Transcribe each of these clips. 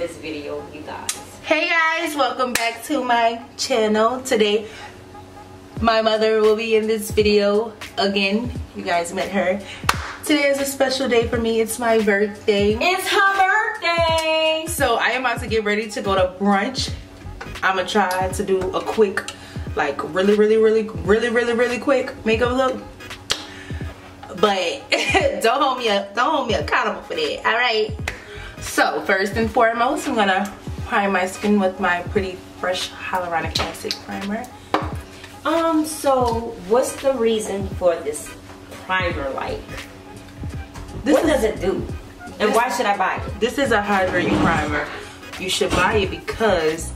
this video, you guys. Hey guys, welcome back to my channel. Today my mother will be in this video again. You guys met her. Today is a special day for me. It's my birthday. It's her birthday. So I am about to get ready to go to brunch. I'm gonna try to do a quick, like really quick makeup look. But don't hold me accountable for that. All right. So first and foremost, I'm gonna prime my skin with my pretty fresh hyaluronic acid primer. So what's the reason for this primer? Like, what does it do? And why should I buy it? This is a hydrating primer. You should buy it because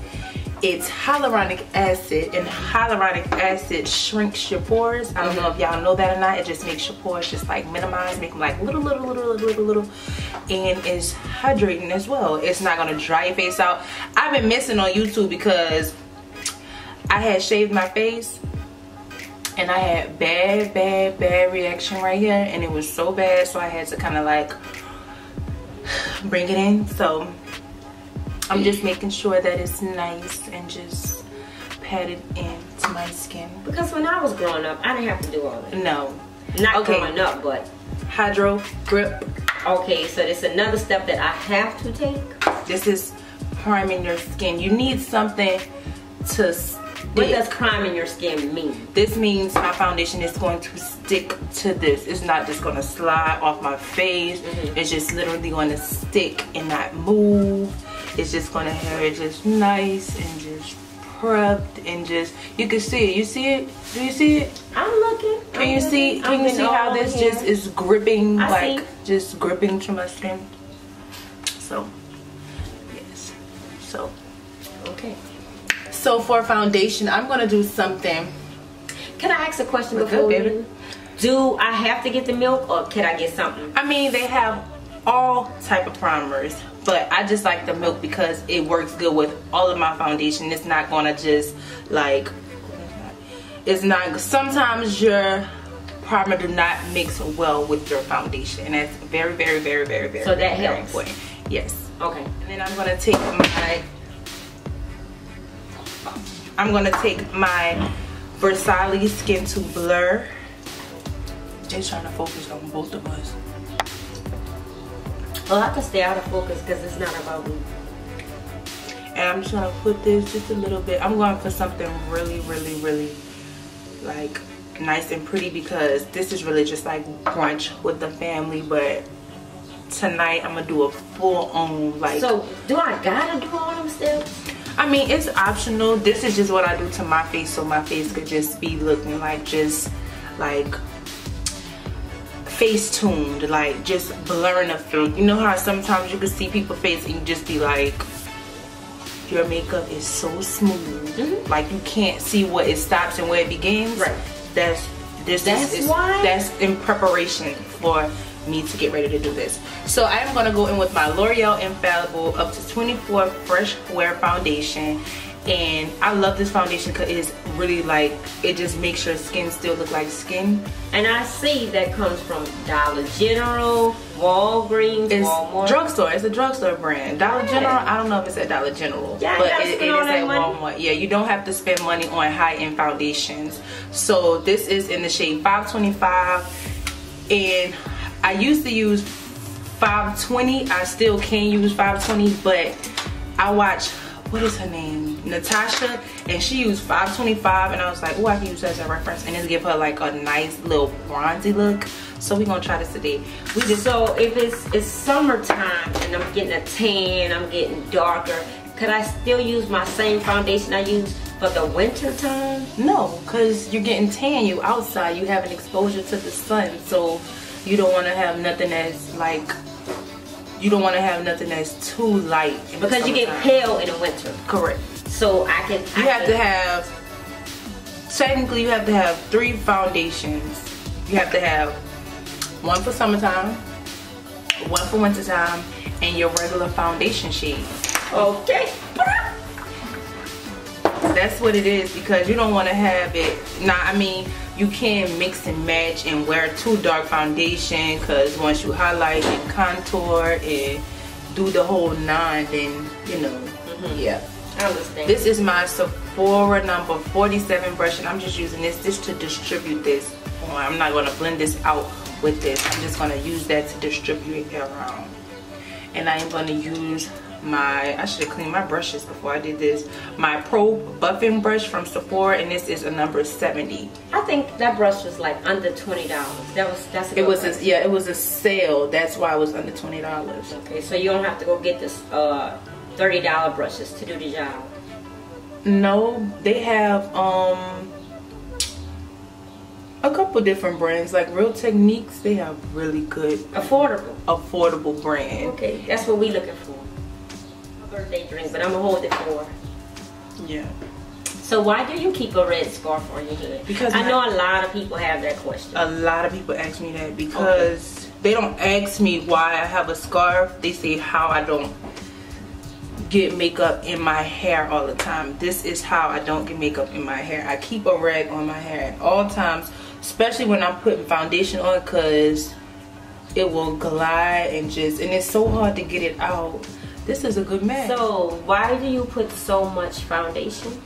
it's hyaluronic acid, and hyaluronic acid shrinks your pores. I don't know if y'all know that or not. It just makes your pores just like minimize, make them like little, and it's hydrating as well. It's not gonna dry your face out. I've been missing on YouTube because I had shaved my face and I had bad reaction right here, and it was so bad, so I had to kind of like bring it in. So I'm just making sure that it's nice and just pat it into my skin. Because when I was growing up, I didn't have to do all that. No. Not growing up, but Hydro Grip. Okay, so it's another step that I have to take. This is priming your skin. You need something to stick. What does priming your skin mean? This means my foundation is going to stick to this. It's not just going to slide off my face. It's just literally going to stick and not move. It's just going to have it just nice and just prepped and just, you can see it. You see it? Do you see it? I'm looking. Can you see how this just is gripping, just gripping to my skin? So, yes. So, okay. So for foundation, I'm going to do something. Can I ask a question before we do? I have to get the milk, or can I get something? I mean, they have all type of primers, but I just like the milk because it works good with all of my foundation. It's not gonna just like, it's not, sometimes your primer do not mix well with your foundation, and that's very so that helps. important. Yes. Okay. And then I'm gonna take my Versailles Skin to Blur. Just trying to focus on both of us. Well, I have to stay out of focus because it's not about me. And I'm just gonna put this just a little bit. I'm going for something really like nice and pretty, because this is really just like brunch with the family. But tonight I'm gonna do a full-on like. So do I gotta do all them steps? I mean, it's optional. This is just what I do to my face, so my face could just be looking like just like face tuned, like just blurring the face. You know how sometimes you can see people's face and you just be like, your makeup is so smooth, like you can't see where it stops and where it begins. Right. That's in preparation for me to get ready to do this. So I am going to go in with my L'Oreal Infallible Up to 24 Fresh Wear Foundation. And I love this foundation because it is really like, it just makes your skin still look like skin. And I see that comes from Dollar General, Walgreens, Walmart. Drugstore. It's a drugstore brand. Dollar General, I don't know if it's at Dollar General, but it is at Walmart. Yeah, you don't have to spend money on high-end foundations. So this is in the shade 525, and I used to use 520. I still can use 520, but I watch, what is her name, Natasha, and she used 525, and I was like, oh, I can use that as a reference, and just give her like a nice little bronzy look. So we're gonna try this today. So if it's summertime and I'm getting a tan, I'm getting darker, could I still use my same foundation I use for the winter time? No, because you're getting tan, you outside, you have an exposure to the sun, so you don't want to have nothing that's like, you don't want to have nothing that's too light. Because you get pale in the winter. Correct. So I can. Technically you have to have 3 foundations. You have to have one for summertime, one for wintertime, and your regular foundation shade. Okay. That's what it is, because you don't want to have it. Now, I mean, you can mix and match and wear too dark foundation, because once you highlight and contour and do the whole 9, then you know, yeah. I understand. This is my Sephora number 47 brush, and I'm just using this just to distribute this. I'm not going to blend this out with this. I'm just going to use that to distribute it around. And I am going to use my, I should have cleaned my brushes before I did this, my Pro Buffing brush from Sephora, and this is a number 70. I think that brush was like under $20. That's a good price. Yeah, it was a sale. That's why it was under $20. Okay, so you don't have to go get this $30 brushes to do the job. No, they have a couple different brands, like Real Techniques. They have really good affordable brand. Okay, that's what we looking for. A birthday drink, but I'm gonna hold it for. Yeah. So why do you keep a red scarf on your head? Because I know a lot of people have that question. A lot of people ask me that because they don't ask me why I have a scarf. They say how I don't get makeup in my hair all the time. This is how I don't get makeup in my hair. I keep a rag on my hair at all times, especially when I'm putting foundation on, because it will glide and it's so hard to get it out. This is a good match. So why do you put so much foundation?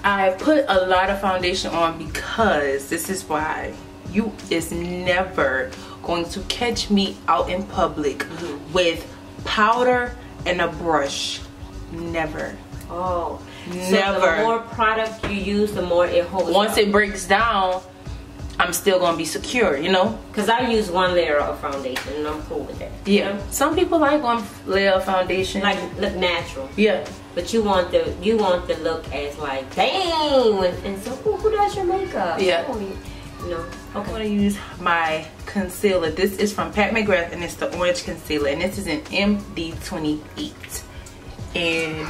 I put a lot of foundation on because this is why. You is never going to catch me out in public with powder and a brush. Never. Oh, never. So the more product you use, the more it holds. Once it breaks down, I'm still gonna be secure, you know. Cause I use one layer of foundation and I'm cool with that. Yeah. You know? Some people like one layer of foundation. Like look natural. Yeah. But you want the look as like dang, and so who does your makeup? Yeah. No. Okay. I'm gonna use my concealer. This is from Pat McGrath, and it's the orange concealer, and this is an MD28. And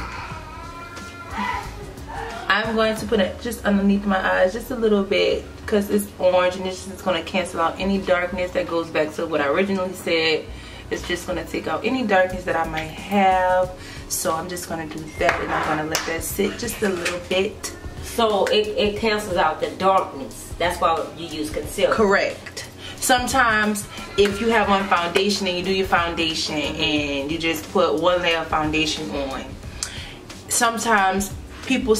I'm going to put it just underneath my eyes, just a little bit, because it's orange, and this is going to cancel out any darkness. That goes back to what I originally said. It's just going to take out any darkness that I might have. So I'm just going to do that, and I'm going to let that sit just a little bit. So it cancels out the darkness. That's why you use concealer. Correct. Sometimes if you have on foundation and you do your foundation and you just put one layer of foundation on, sometimes people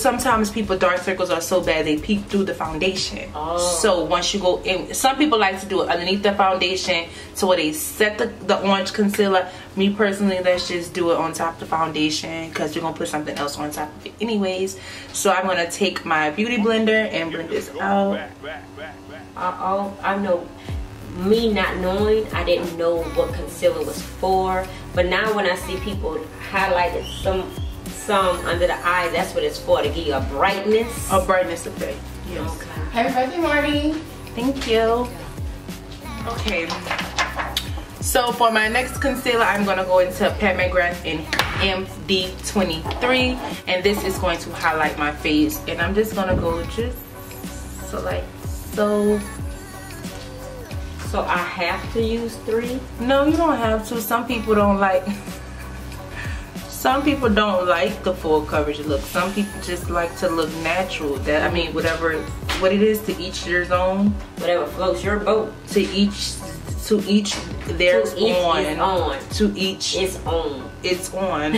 dark circles are so bad they peek through the foundation. So once you go in, some people like to do it underneath the foundation so where they set the orange concealer. Me personally, let's just do it on top of the foundation because you're gonna put something else on top of it anyways. So I'm gonna take my beauty blender and blend this out. I know, me not knowing, I didn't know what concealer was for, but now when I see people highlighted some under the eye, that's what it's for, to give you a brightness. A brightness effect. Yes. Okay. Happy birthday, Marty. Thank you. Okay. So for my next concealer, I'm gonna go into Pat McGrath in MD23, and this is going to highlight my face. And I'm just gonna go just so like so. So I have to use 3? No, you don't have to. Some people don't like. Some people don't like the full coverage look. Some people just like to look natural. That, I mean, what it is, to each their own. Whatever floats your boat. To each their own. To each its own. It's on.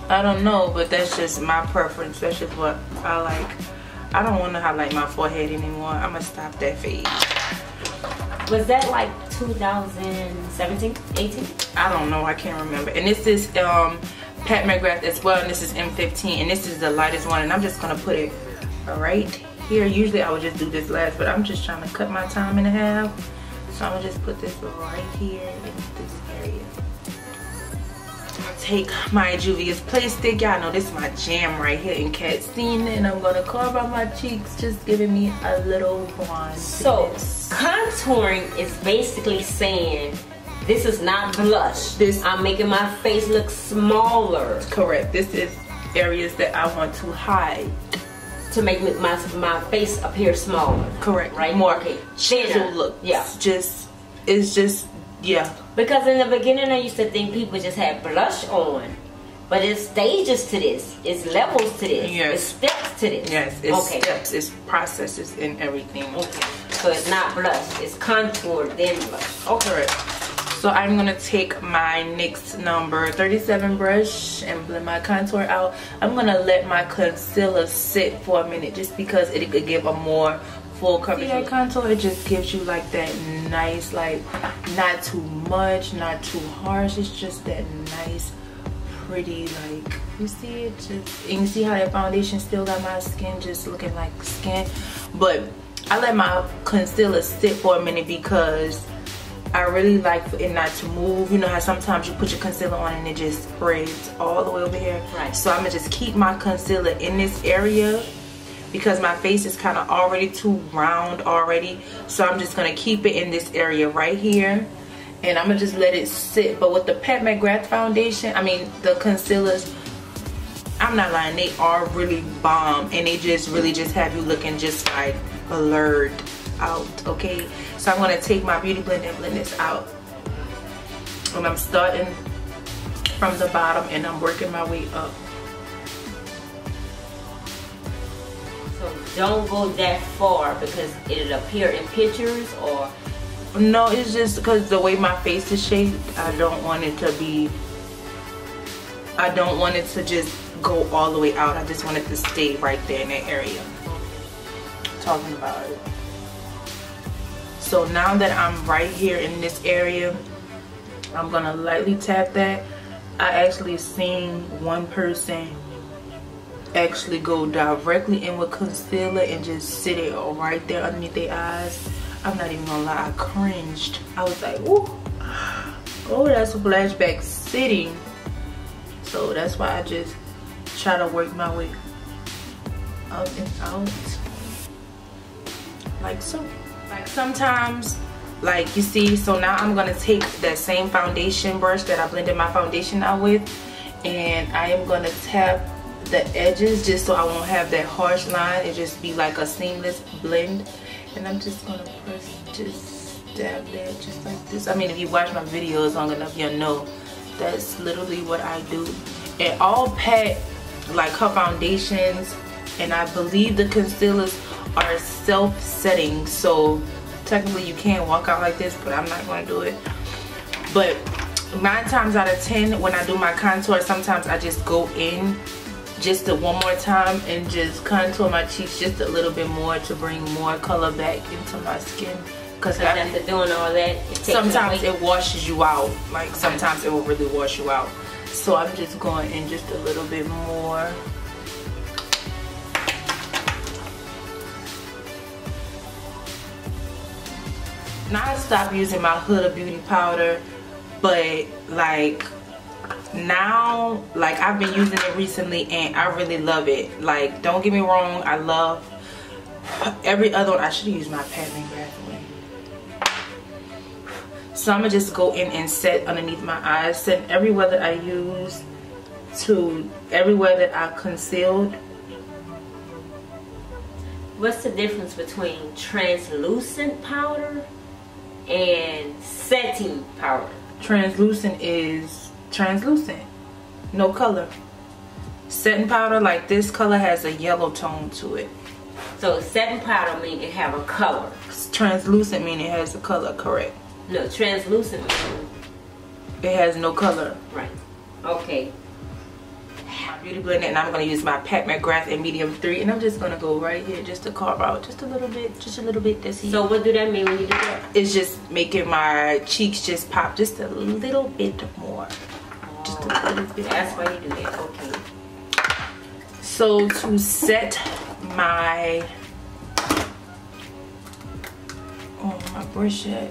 I don't know, but that's just my preference. That's just what I like. I don't want to highlight my forehead anymore. I'm gonna stop that phase. Was that like 2017, 18? I don't know, I can't remember. And this is Pat McGrath as well, and this is M15, and this is the lightest one, and I'm just gonna put it right here. Usually I would just do this last, but I'm just trying to cut my time in half. So I'm gonna just put this right here in this area. Take my Juvia's Play Stick. Y'all know this is my jam right here in Cat Scene, and I'm gonna carve out my cheeks, just giving me a little bronze. So contouring is basically saying this is not blush. I'm making my face look smaller. Correct. This is areas that I want to hide to make my face appear smaller. Correct. Right. More chisel look. Yeah. It's just yeah. Because in the beginning I used to think people just had blush on. But it's stages to this. It's levels to this. Yes. It's steps to this. Yes, it's steps. It's processes and everything. Okay. So it's not blush. It's contour then blush. Okay. So I'm gonna take my NYX number 37 brush and blend my contour out. I'm gonna let my concealer sit for a minute just because it could give a more full coverage. See that contour? It just gives you like that nice, like not too much, not too harsh. It's just that nice, pretty, like, you see it? Just, you can see how that foundation still got my skin just looking like skin. But I let my concealer sit for a minute because I really like for it not to move. You know how sometimes you put your concealer on and it just spreads all the way over here? Right. So I'm gonna just keep my concealer in this area because my face is kind of already too round already. So I'm just gonna keep it in this area right here. And I'm gonna just let it sit. But with the Pat McGrath foundation, I mean the concealers, I'm not lying, they are really bomb. And they just really just have you looking just like blurred out, okay? So I'm gonna take my beauty blender and blend this out. And I'm starting from the bottom and I'm working my way up. So don't go that far because it'll appear in pictures, or? No, it's just because the way my face is shaped, I don't want it to be, I don't want it to just go all the way out. I just want it to stay right there in that area. Talking about it. So now that I'm right here in this area, I'm gonna lightly tap that. I actually seen one person actually go directly in with concealer and just sit it right there underneath their eyes. I'm not even gonna lie, I cringed. I was like, ooh, oh, that's a flashback sitting. So that's why I just try to work my way up and out, like so. Like sometimes, like you see, so now I'm gonna take that same foundation brush that I blended my foundation out with, and I am gonna tap the edges just so I won't have that harsh line. It just be like a seamless blend. And I'm just gonna press, just dab that just like this. I mean, if you watch my videos long enough, you'll know that's literally what I do. And all Pat, like her foundations, and I believe the concealers are self-setting, so technically you can walk out like this, but I'm not going to do it. But 9 times out of 10 when I do my contour, sometimes I just go in just one more time and just contour my cheeks just a little bit more to bring more color back into my skin. Because after doing all that, sometimes it washes you out. Like sometimes it will really wash you out. So I'm just going in just a little bit more. Now I stopped using my Huda Beauty powder, but like now, like I've been using it recently and I really love it. Like, don't get me wrong, I love every other one. I should use my Pat McGrath one. So I'm gonna just go in and set underneath my eyes, set everywhere that I use to everywhere that I concealed. What's the difference between translucent powder and setting powder? Translucent is translucent, no color. Setting powder, like this color, has a yellow tone to it. So setting powder means it have a color. Translucent means it has a color, correct? No, translucent means it has no color. Right. Okay. My beauty blender, and I'm going to use my Pat McGrath in medium 3, and I'm just going to go right here just to carve out just a little bit, That's here. So what do that mean when you do that? It's just making my cheeks just pop just a little bit more. Just a little bit. That's why you do that. Okay. So to set my my brush yet.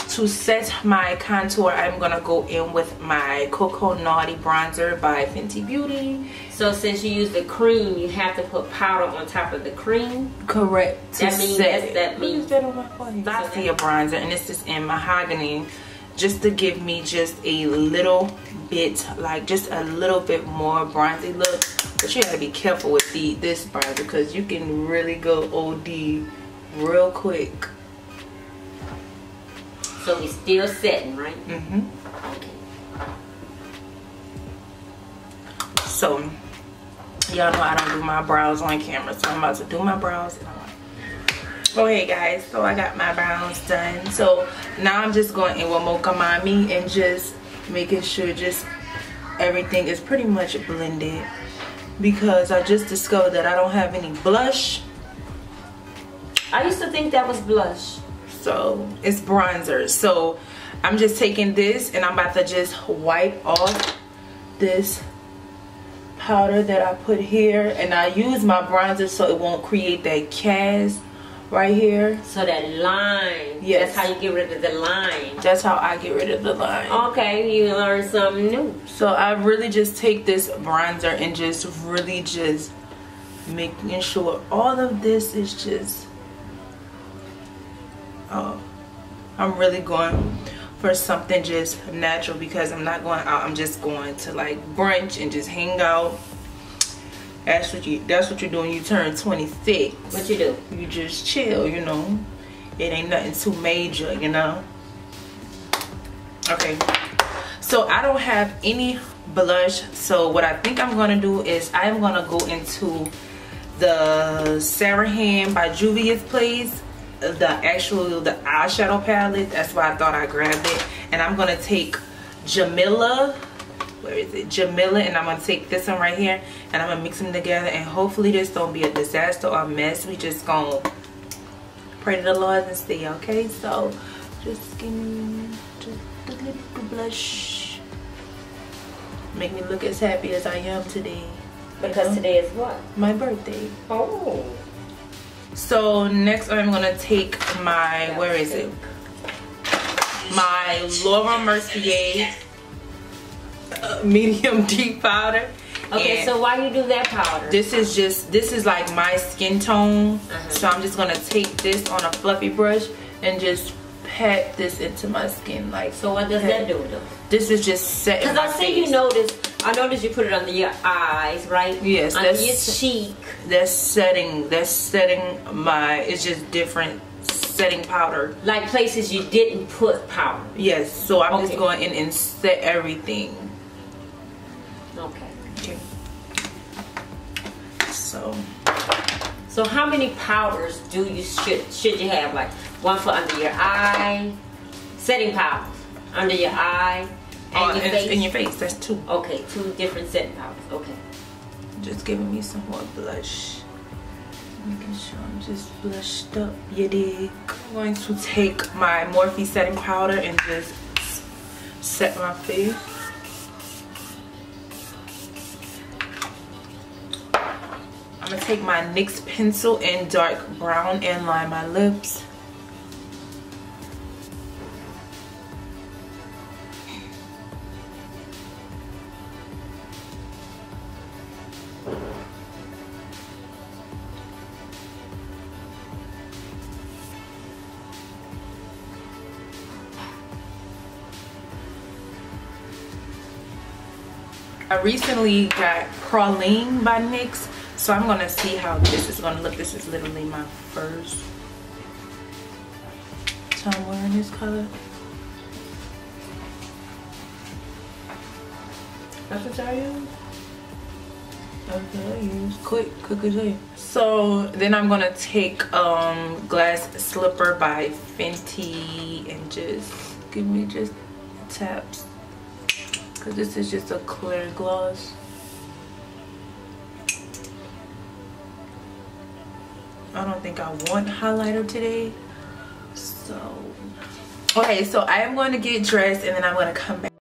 To set my contour, I'm gonna go in with my Cocoa Naughty bronzer by Fenty Beauty. So since you use the cream, you have to put powder on top of the cream. Correct. That means that means that on my face. That's a bronzer, and this is in Mahogany, just to give me just a little bit, like just a little bit more bronzy look. But you gotta be careful with this bronzer because you can really go OD real quick. So we still setting, right? Mm-hmm. Okay. So y'all know I don't do my brows on camera, so I'm about to do my brows. Okay guys, so I got my brows done. So now I'm just going in with Mocha Mami and just making sure just everything is pretty much blended, because I just discovered that I don't have any blush. I used to think that was blush. So it's bronzer. So I'm just taking this and I'm about to just wipe off this powder that I put here, and I use my bronzer so it won't create that cast right here. So that line. Yes. That's how you get rid of the line. That's how I get rid of the line. Okay, you learned something new. So I really just take this bronzer and just really just making sure all of this is just, I'm really going for something just natural, because I'm not going out. I'm just going to like brunch and just hang out. That's what you're doing. You turn 26. What you do? You just chill, you know. It ain't nothing too major, you know. Okay. So I don't have any blush. So what I think I'm gonna do is I'm gonna go into the Sarahan by Juvia's Place, the eyeshadow palette. That's why I thought I grabbed it. And I'm gonna take Jamila, where is it, Jamila, and I'm gonna take this one right here and I'm gonna mix them together, and hopefully this don't be a disaster or a mess. We just gonna pray to the Lord and see. Okay, so just give me just a little blush, make me look as happy as I am today, because today is what? My birthday. Oh. So next I'm gonna take my, where is it? My Laura Mercier medium deep powder. Okay, and so why you do that powder? This is like my skin tone. So I'm just gonna take this on a fluffy brush and just pat this into my skin. Like, so what does that do though? This is just setting my face. Because I see you notice, I noticed you put it under your eyes, right? Yes, under your cheek. That's setting my, it's just different setting powder. Like places you didn't put powder. Yes, so I'm just going in and set everything. Okay. So how many powders do you should you have? Like one for under your eye, setting powders under your eye, and your face. In your face, that's two. Okay, 2 different setting powders. Okay. Just giving me some more blush. Making sure I'm just blushed up, you dig? I'm going to take my Morphe setting powder and just set my face. I'm gonna take my NYX pencil in dark brown and line my lips. I recently got Praline by NYX, so I'm gonna see how this is gonna look. This is literally my first time wearing this color. That's what I use. Okay, I use quick as hell. So then I'm gonna take Glass Slipper by Fenty and just give me just taps. Cause this is just a clear gloss. I don't think I want highlighter today. So, okay, so I am going to get dressed and then I'm going to come back.